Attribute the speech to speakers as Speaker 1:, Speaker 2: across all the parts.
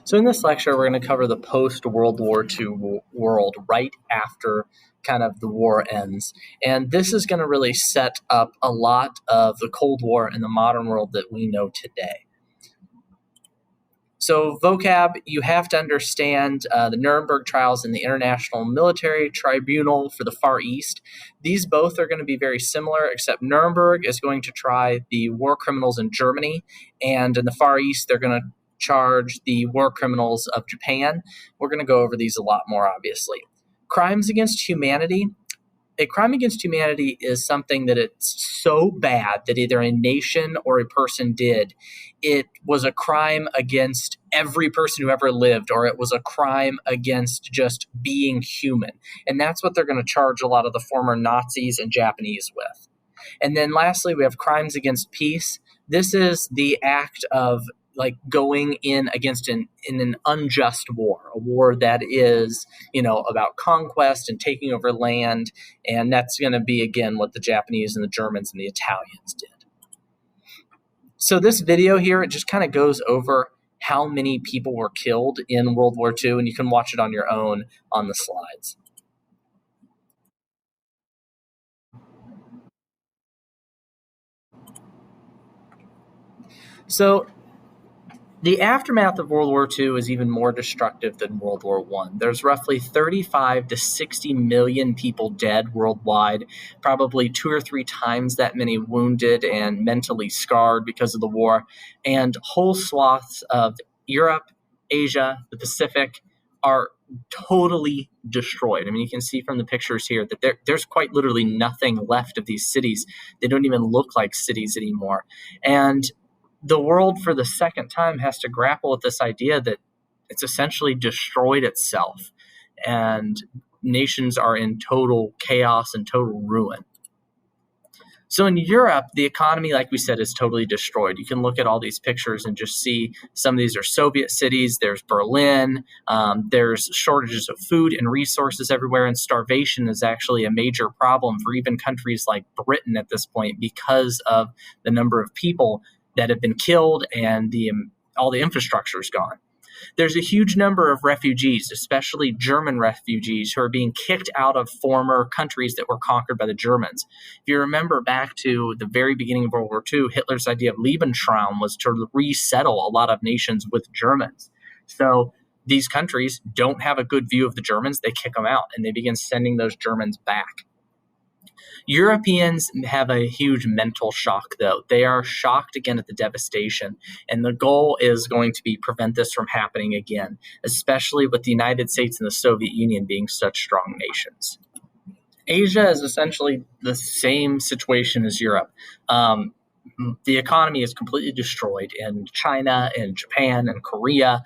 Speaker 1: So in this lecture, we're going to cover the post-World War II world right after kind of the war ends. And this is going to really set up a lot of the Cold War and the modern world that we know today. So vocab, you have to understand the Nuremberg Trials and the International Military Tribunal for the Far East. These both are going to be very similar, except Nuremberg is going to try the war criminals in Germany, and in the Far East, they're going to charge the war criminals of Japan. We're going to go over these a lot more, obviously. Crimes against humanity. A crime against humanity is something that it's so bad that either a nation or a person did. It was a crime against every person who ever lived, or it was a crime against just being human. And that's what they're going to charge a lot of the former Nazis and Japanese with. And then lastly, we have crimes against peace. This is the act of going in against in an unjust war, a war that is, about conquest and taking over land. And that's going to be, again, what the Japanese and the Germans and the Italians did. So this video here, it just kind of goes over how many people were killed in World War II, and you can watch it on your own on the slides. So the aftermath of World War II is even more destructive than World War I. There's roughly 35 to 60 million people dead worldwide, probably 2 or 3 times that many wounded and mentally scarred because of the war, and whole swaths of Europe, Asia, the Pacific are totally destroyed. I mean, you can see from the pictures here that there's quite literally nothing left of these cities. They don't even look like cities anymore. And the world for the second time has to grapple with this idea that it's essentially destroyed itself and nations are in total chaos and total ruin. So in Europe, the economy, like we said, is totally destroyed. You can look at all these pictures and just see some of these are Soviet cities. There's Berlin. There's shortages of food and resources everywhere, and starvation is actually a major problem for even countries like Britain at this point because of the number of people that have been killed and all the infrastructure is gone. There's a huge number of refugees, especially German refugees, who are being kicked out of former countries that were conquered by the Germans. If you remember back to the very beginning of World War II, Hitler's idea of Lebensraum was to resettle a lot of nations with Germans. So these countries don't have a good view of the Germans. They kick them out, and they begin sending those Germans back. Europeans have a huge mental shock, though. They are shocked again at the devastation, and the goal is going to be prevent this from happening again, especially with the United States and the Soviet Union being such strong nations. Asia is essentially the same situation as Europe. The economy is completely destroyed in China and Japan and Korea,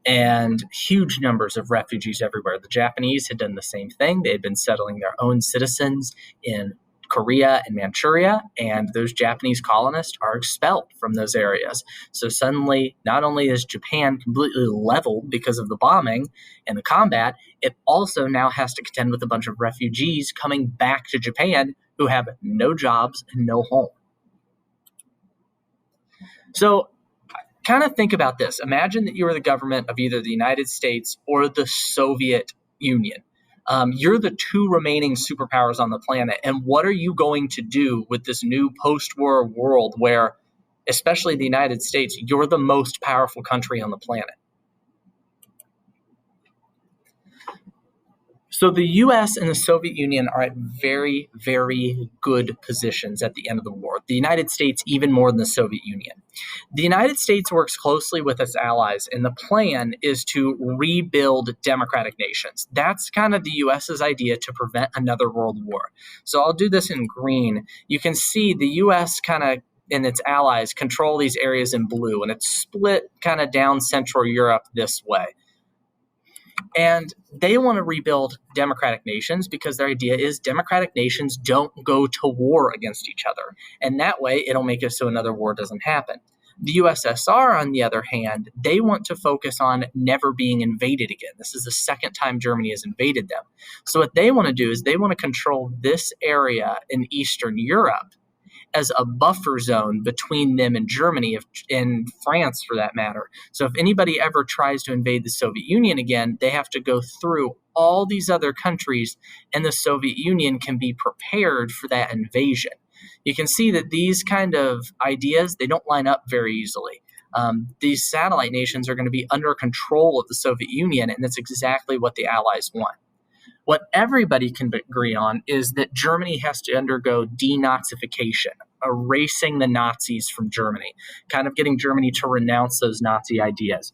Speaker 1: and huge numbers of refugees everywhere. The Japanese had done the same thing. They had been settling their own citizens in Korea and Manchuria, and those Japanese colonists are expelled from those areas. So suddenly, not only is Japan completely leveled because of the bombing and the combat, it also now has to contend with a bunch of refugees coming back to Japan who have no jobs and no home. So kind of think about this. Imagine that you are the government of either the United States or the Soviet Union. You're the 2 remaining superpowers on the planet. And what are you going to do with this new post-war world where, especially the United States, you're the most powerful country on the planet? So the U.S. and the Soviet Union are at very, very good positions at the end of the war. The United States even more than the Soviet Union. The United States works closely with its allies, and the plan is to rebuild democratic nations. That's kind of the U.S.'s idea to prevent another world war. So I'll do this in green. You can see the U.S. kind of and its allies control these areas in blue, and it's split kind of down Central Europe this way. And they want to rebuild democratic nations because their idea is democratic nations don't go to war against each other. And that way, it'll make it so another war doesn't happen. The USSR, on the other hand, they want to focus on never being invaded again. This is the second time Germany has invaded them. So what they want to do is they want to control this area in Eastern Europe as a buffer zone between them and Germany, and France for that matter. So if anybody ever tries to invade the Soviet Union again, they have to go through all these other countries, and the Soviet Union can be prepared for that invasion. You can see that these kind of ideas, they don't line up very easily. These satellite nations are going to be under control of the Soviet Union, and that's exactly what the Allies want. What everybody can agree on is that Germany has to undergo denazification, erasing the Nazis from Germany, kind of getting Germany to renounce those Nazi ideas.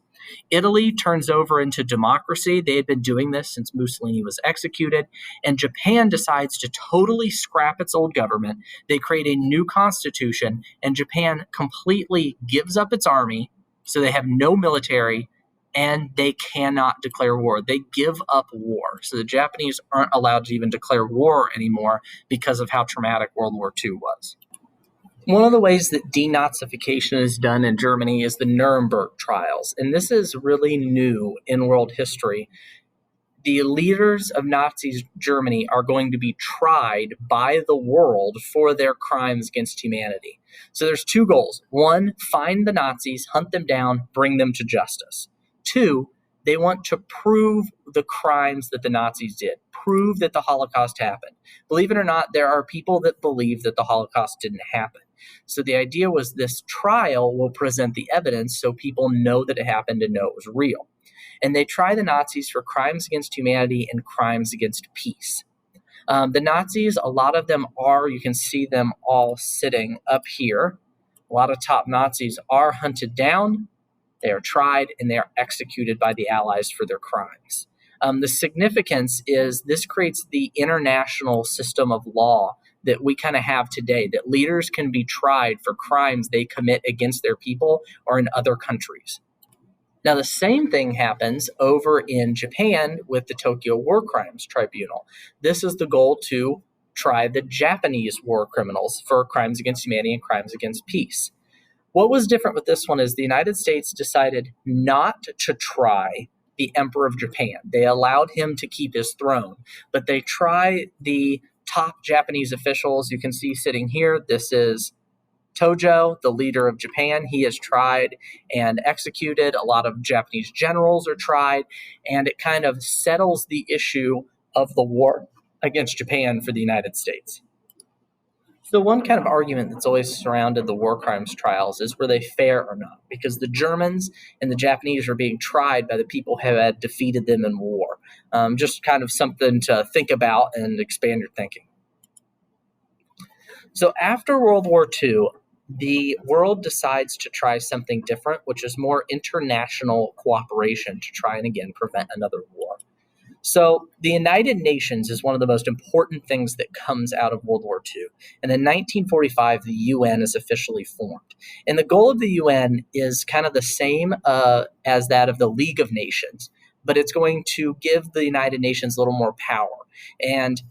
Speaker 1: Italy turns over into democracy. They had been doing this since Mussolini was executed. And Japan decides to totally scrap its old government. They create a new constitution, and Japan completely gives up its army. So they have no military, and they cannot declare war. They give up war. So the Japanese aren't allowed to even declare war anymore because of how traumatic World War II was. One of the ways that denazification is done in Germany is the Nuremberg Trials, and this is really new in world history. The leaders of Nazi Germany are going to be tried by the world for their crimes against humanity. So there's two goals. One, find the Nazis, hunt them down, bring them to justice. Two, they want to prove the crimes that the Nazis did, prove that the Holocaust happened. Believe it or not, there are people that believe that the Holocaust didn't happen. So the idea was this trial will present the evidence so people know that it happened and know it was real. And they try the Nazis for crimes against humanity and crimes against peace. The Nazis, a lot of them are, you can see them all sitting up here. A lot of top Nazis are hunted down, they are tried, and they are executed by the Allies for their crimes. The significance is this creates the international system of law that we kind of have today, that leaders can be tried for crimes they commit against their people or in other countries. Now, the same thing happens over in Japan with the Tokyo War Crimes Tribunal. This is the goal to try the Japanese war criminals for crimes against humanity and crimes against peace. What was different with this one is the United States decided not to try the Emperor of Japan. They allowed him to keep his throne, but they try the top Japanese officials. You can see sitting here, this is Tojo, the leader of Japan. He is tried and executed. A lot of Japanese generals are tried, and it kind of settles the issue of the war against Japan for the United States. So one kind of argument that's always surrounded the war crimes trials is, were they fair or not? Because the Germans and the Japanese are being tried by the people who had defeated them in war. Just kind of something to think about and expand your thinking. So after World War II, the world decides to try something different, which is more international cooperation to try and again prevent another war. So the United Nations is one of the most important things that comes out of World War II. And in 1945, the UN is officially formed. And the goal of the UN is kind of the same as that of the League of Nations, but it's going to give the United Nations a little more power. And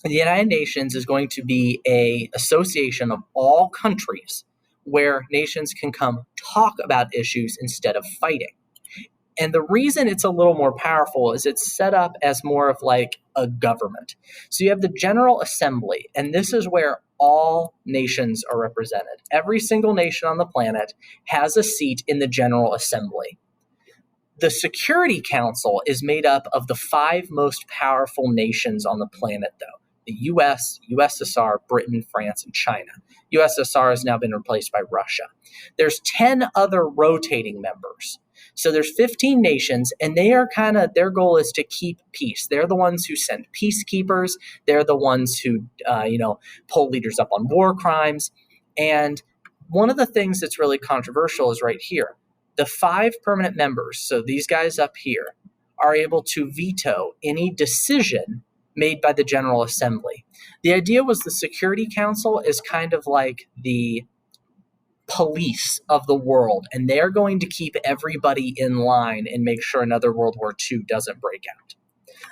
Speaker 1: the United Nations is going to be an association of all countries where nations can come talk about issues instead of fighting. And the reason it's a little more powerful is it's set up as more of like a government. So you have the General Assembly, and this is where all nations are represented. Every single nation on the planet has a seat in the General Assembly. The Security Council is made up of the 5 most powerful nations on the planet, though. The US, USSR, Britain, France, and China. USSR has now been replaced by Russia. There's 10 other rotating members. So there's 15 nations, and they are their goal is to keep peace. They're the ones who send peacekeepers. They're the ones who, pull leaders up on war crimes. And one of the things that's really controversial is right here. The 5 permanent members, so these guys up here, are able to veto any decision made by the General Assembly. The idea was the Security Council is kind of like the police of the world, and they're going to keep everybody in line and make sure another World War II doesn't break out.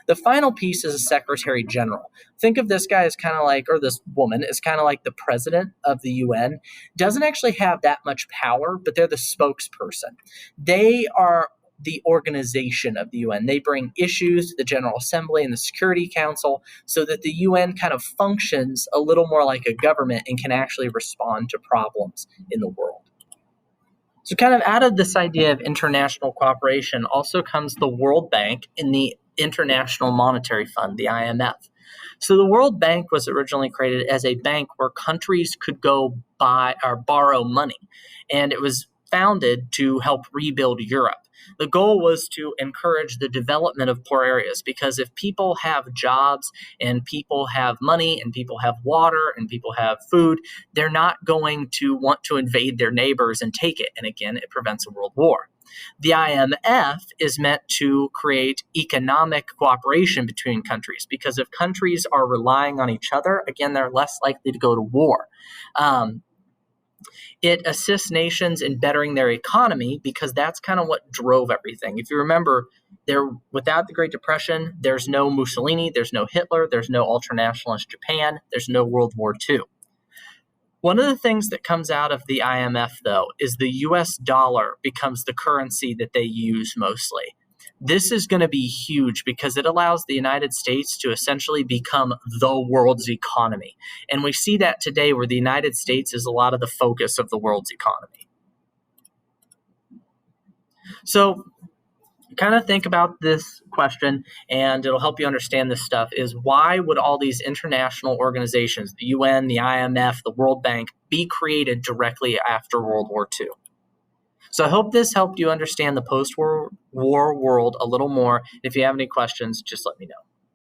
Speaker 1: The final piece is a Secretary General. Think of this guy as kind of like, or this woman is kind of like the president of the UN. Doesn't actually have that much power, but they're the spokesperson. They are the organization of the UN. They bring issues to the General Assembly and the Security Council so that the UN kind of functions a little more like a government and can actually respond to problems in the world. So kind of out of this idea of international cooperation also comes the World Bank and the International Monetary Fund, the IMF. So the World Bank was originally created as a bank where countries could go buy or borrow money, and it was founded to help rebuild Europe. The goal was to encourage the development of poor areas, because if people have jobs and people have money and people have water and people have food, they're not going to want to invade their neighbors and take it. And again, it prevents a world war. The IMF is meant to create economic cooperation between countries, because if countries are relying on each other, again, they're less likely to go to war. It assists nations in bettering their economy, because that's kind of what drove everything. If you remember, without the Great Depression, there's no Mussolini, there's no Hitler, there's no ultranationalist Japan, there's no World War II. One of the things that comes out of the IMF, though, is the US dollar becomes the currency that they use mostly. This is going to be huge because it allows the United States to essentially become the world's economy. And we see that today, where the United States is a lot of the focus of the world's economy. So kind of think about this question, and it'll help you understand this stuff, is why would all these international organizations, the UN, the IMF, the World Bank, be created directly after World War II? So I hope this helped you understand the post-war world a little more. If you have any questions, just let me know.